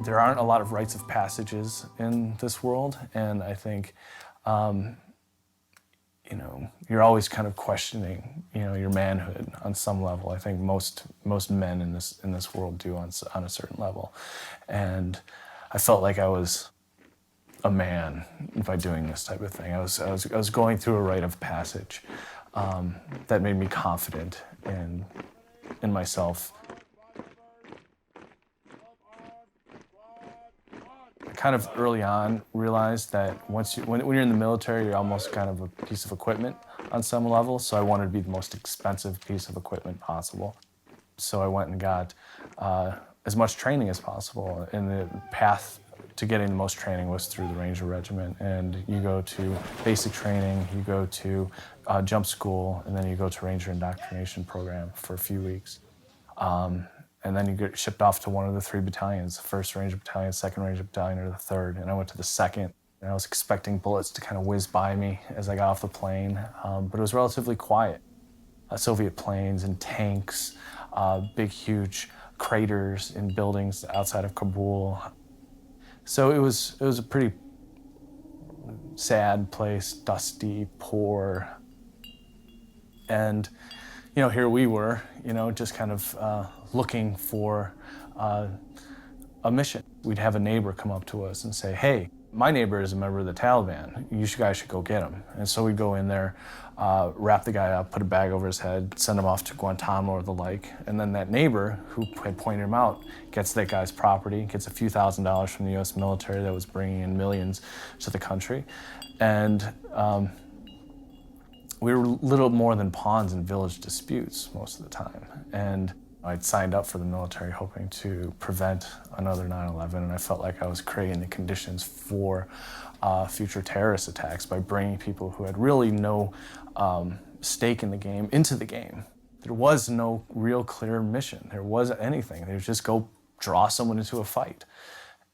There aren't a lot of rites of passages in this world, and I think, you're always kind of questioning, your manhood on some level. I think most men in this world do on a certain level, and I felt like I was a man by doing this type of thing. I was going through a rite of passage that made me confident in myself. I kind of early on realized that when you're in the military, you're almost kind of a piece of equipment on some level. So I wanted to be the most expensive piece of equipment possible. So I went and got as much training as possible. And the path to getting the most training was through the Ranger Regiment. And you go to basic training, you go to jump school, and then you go to Ranger Indoctrination Program for a few weeks. And then you get shipped off to one of the 3 battalions, the 1st Ranger Battalion, 2nd Ranger Battalion, or the 3rd. And I went to the 2nd, and I was expecting bullets to kind of whiz by me as I got off the plane, but it was relatively quiet. Soviet planes and tanks, big, huge craters in buildings outside of Kabul. So it was a pretty sad place, dusty, poor. And, here we were, just kind of looking for a mission. We'd have a neighbor come up to us and say, hey, my neighbor is a member of the Taliban. You guys should go get him. And so we'd go in there, wrap the guy up, put a bag over his head, send him off to Guantanamo or the like. And then that neighbor who had pointed him out gets that guy's property, gets a few $1,000s from the US military that was bringing in millions to the country. And we were little more than pawns in village disputes most of the time. And I'd signed up for the military hoping to prevent another 9/11, and I felt like I was creating the conditions for future terrorist attacks by bringing people who had really no stake in the game into the game. There was no real clear mission. There wasn't anything. They would just go draw someone into a fight.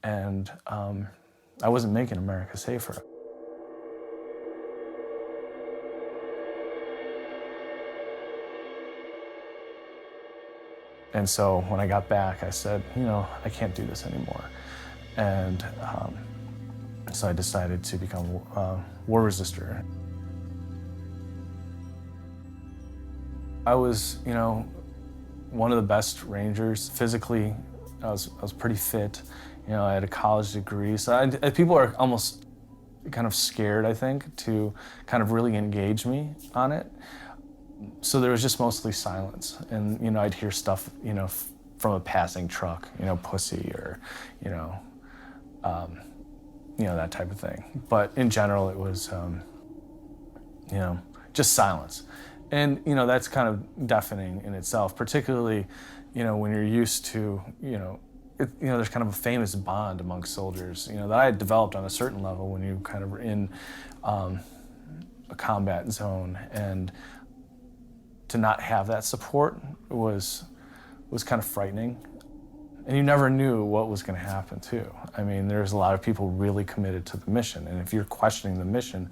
And I wasn't making America safer. And so when I got back, I said, I can't do this anymore. And so I decided to become a war resister. I was, one of the best Rangers. Physically, I was pretty fit. I had a college degree. So people are almost kind of scared, I think, to kind of really engage me on it. So there was just mostly silence. And, I'd hear stuff, from a passing truck, pussy or, that type of thing. But in general, it was, just silence. And, that's kind of deafening in itself, particularly, when you're used to, there's kind of a famous bond amongst soldiers, that I had developed on a certain level when you kind of were in a combat zone. And to not have that support was kind of frightening. And you never knew what was going to happen, too. I mean, there's a lot of people really committed to the mission. And if you're questioning the mission,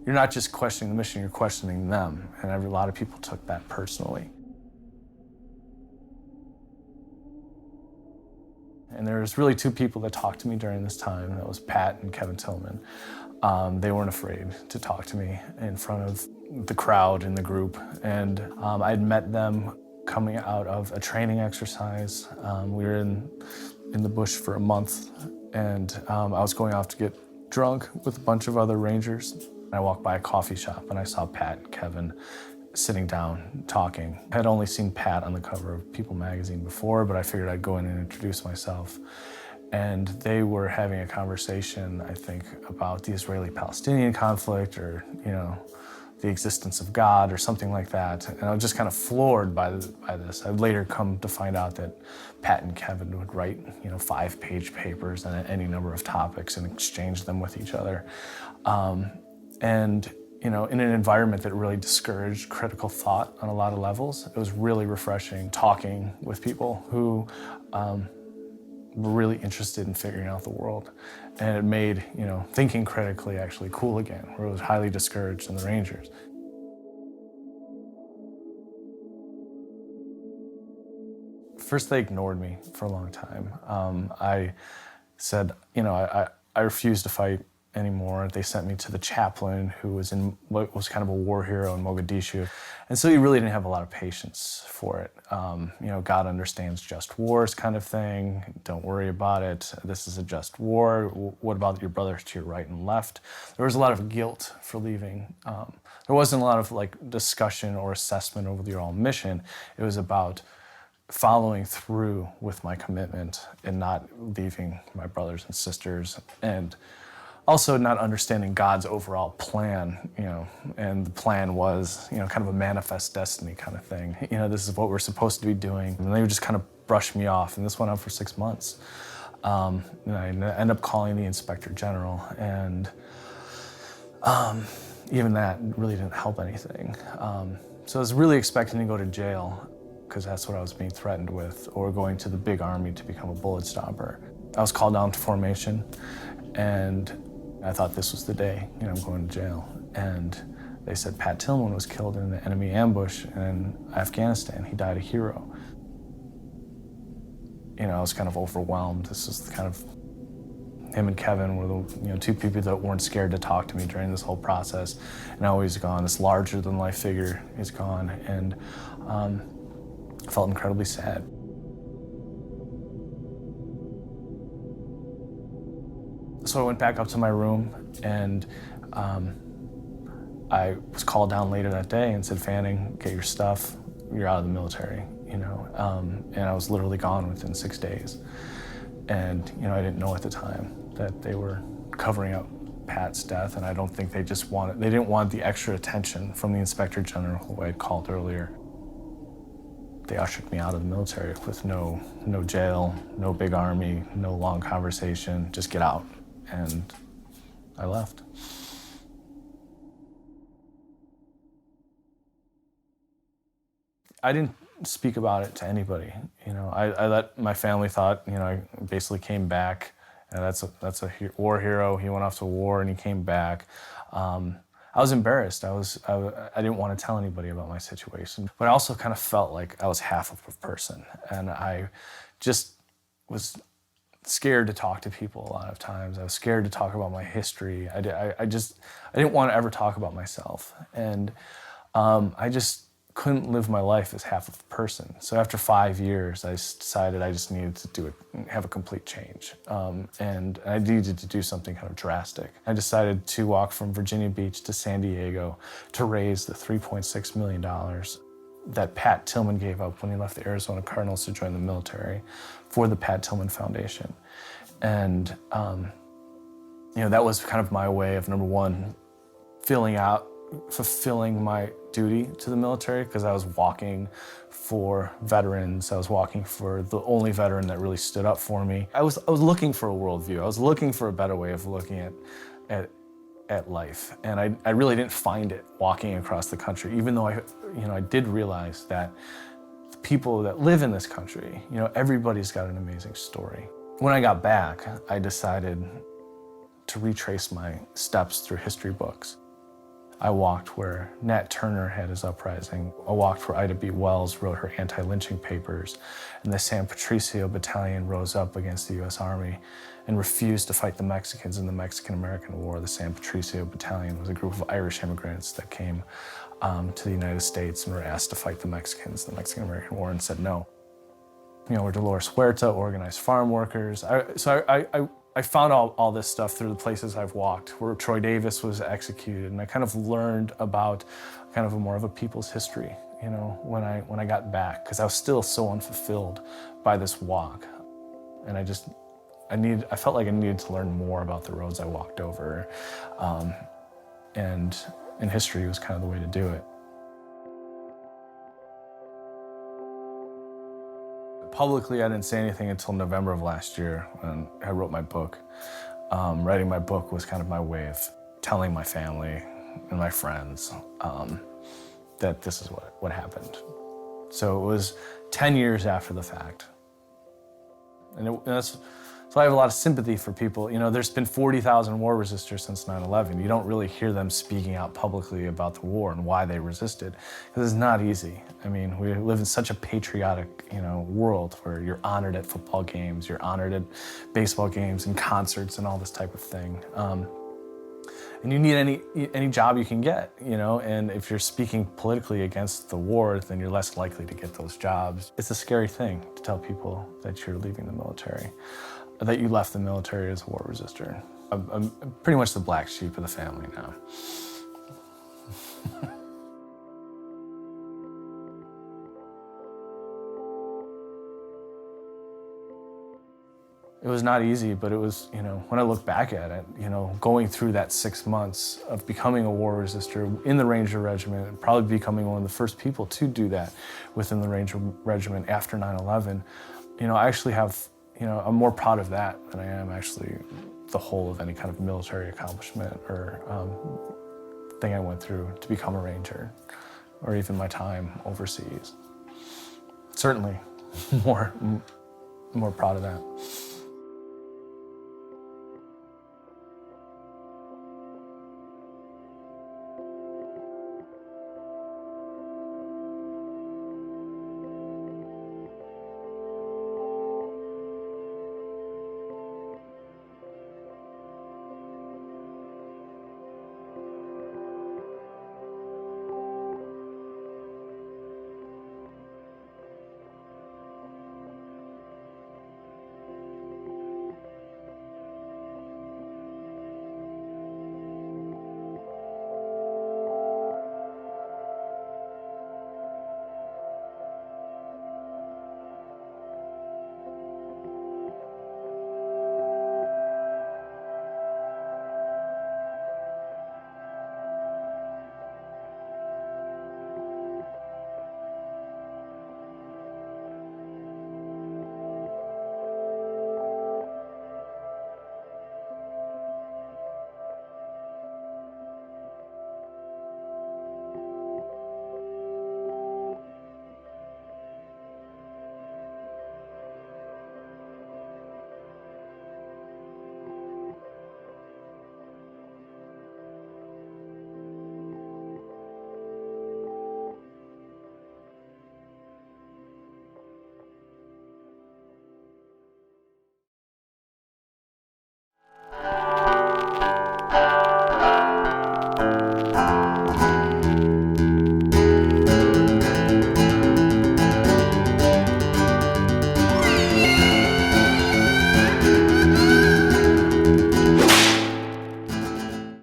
you're not just questioning the mission, you're questioning them. And a lot of people took that personally. And there was really 2 people that talked to me during this time. That was Pat and Kevin Tillman. They weren't afraid to talk to me in front of the crowd in the group. And I'd met them coming out of a training exercise. We were in the bush for a month, and I was going off to get drunk with a bunch of other Rangers. I walked by a coffee shop and I saw Pat and Kevin sitting down talking. I had only seen Pat on the cover of People magazine before, but I figured I'd go in and introduce myself. And they were having a conversation, I think, about the Israeli-Palestinian conflict or, the existence of God or something like that. And I was just kind of floored by this. I'd later come to find out that Pat and Kevin would write, 5-page papers on any number of topics and exchange them with each other. And, in an environment that really discouraged critical thought on a lot of levels, it was really refreshing talking with people who were really interested in figuring out the world. And it made, thinking critically actually cool again, where it was highly discouraged in the Rangers. First, they ignored me for a long time. I said, you know, I refuse to fight anymore. They sent me to the chaplain who was in what was kind of a war hero in Mogadishu. And so he really didn't have a lot of patience for it. You know, God understands just wars kind of thing. Don't worry about it. This is a just war. What about your brothers to your right and left? There was a lot of guilt for leaving. There wasn't a lot of like discussion or assessment over the overall mission. It was about following through with my commitment and not leaving my brothers and sisters, and also not understanding God's overall plan, you know, and the plan was, you know, kind of a manifest destiny kind of thing. You know, this is what we're supposed to be doing. And they would just kind of brush me off, and this went on for 6 months. And I ended up calling the Inspector General, and even that really didn't help anything. So I was really expecting to go to jail, because that's what I was being threatened with, or going to the big army to become a bullet stomper. I was called down to formation, and I thought this was the day, you know, I'm going to jail. And they said Pat Tillman was killed in an enemy ambush in Afghanistan. He died a hero. You know, I was kind of overwhelmed. This was kind of, him and Kevin were the, you know, two people that weren't scared to talk to me during this whole process. And now he's gone, this larger than life figure is gone. And I felt incredibly sad. So I went back up to my room, and I was called down later that day and said, Fanning, get your stuff, you're out of the military, you know. And I was literally gone within 6 days. And, you know, I didn't know at the time that they were covering up Pat's death, and I don't think they didn't want the extra attention from the Inspector General who I had called earlier. They ushered me out of the military with no jail, no big army, no long conversation, just get out. And I left. I didn't speak about it to anybody. You know, I let my family thought, you know, I basically came back, and that's a war hero. He went off to war and he came back. I was embarrassed. I didn't want to tell anybody about my situation, but I also kind of felt like I was half of a person, and I just was scared to talk to people a lot of times. I was scared to talk about my history. I didn't want to ever talk about myself, and I just couldn't live my life as half of a person. So after 5 years, I decided I just needed to have a complete change. And I needed to do something kind of drastic. I decided to walk from Virginia Beach to San Diego to raise the $3.6 million that Pat Tillman gave up when he left the Arizona Cardinals to join the military for the Pat Tillman Foundation. And, you know, that was kind of my way of, number one, fulfilling my duty to the military, because I was walking for veterans. I was walking for the only veteran that really stood up for me. I was looking for a worldview. I was looking for a better way of looking at life, and I really didn't find it walking across the country, even though I did realize that the people that live in this country, you know, everybody's got an amazing story. When I got back, I decided to retrace my steps through history books. I walked where Nat Turner had his uprising. I walked where Ida B. Wells wrote her anti-lynching papers, and the San Patricio Battalion rose up against the U.S. Army and refused to fight the Mexicans in the Mexican-American War. The San Patricio Battalion was a group of Irish immigrants that came to the United States and were asked to fight the Mexicans in the Mexican-American War, and said no. You know, where Dolores Huerta organized farm workers. I found all this stuff through the places I've walked, where Troy Davis was executed, and I kind of learned about kind of more of a people's history, you know, when I got back, because I was still so unfulfilled by this walk, and I felt like I needed to learn more about the roads I walked over, and history was kind of the way to do it. Publicly, I didn't say anything until November of last year when I wrote my book. Writing my book was kind of my way of telling my family and my friends that this is what happened. So it was 10 years after the fact. And So I have a lot of sympathy for people. You know, there's been 40,000 war resistors since 9/11. You don't really hear them speaking out publicly about the war and why they resisted, because it's not easy. I mean, we live in such a patriotic, you know, world where you're honored at football games, you're honored at baseball games and concerts and all this type of thing. And you need any job you can get, you know, and if you're speaking politically against the war, then you're less likely to get those jobs. It's a scary thing to tell people that you're leaving the military, that you left the military as a war resistor. I'm pretty much the black sheep of the family now. It was not easy, but it was, you know, when I look back at it, you know, going through that 6 months of becoming a war resistor in the Ranger Regiment, and probably becoming one of the first people to do that within the Ranger Regiment after 9/11, you know, I actually have, you know, I'm more proud of that than I am actually the whole of any kind of military accomplishment or thing I went through to become a Ranger, or even my time overseas. Certainly more proud of that.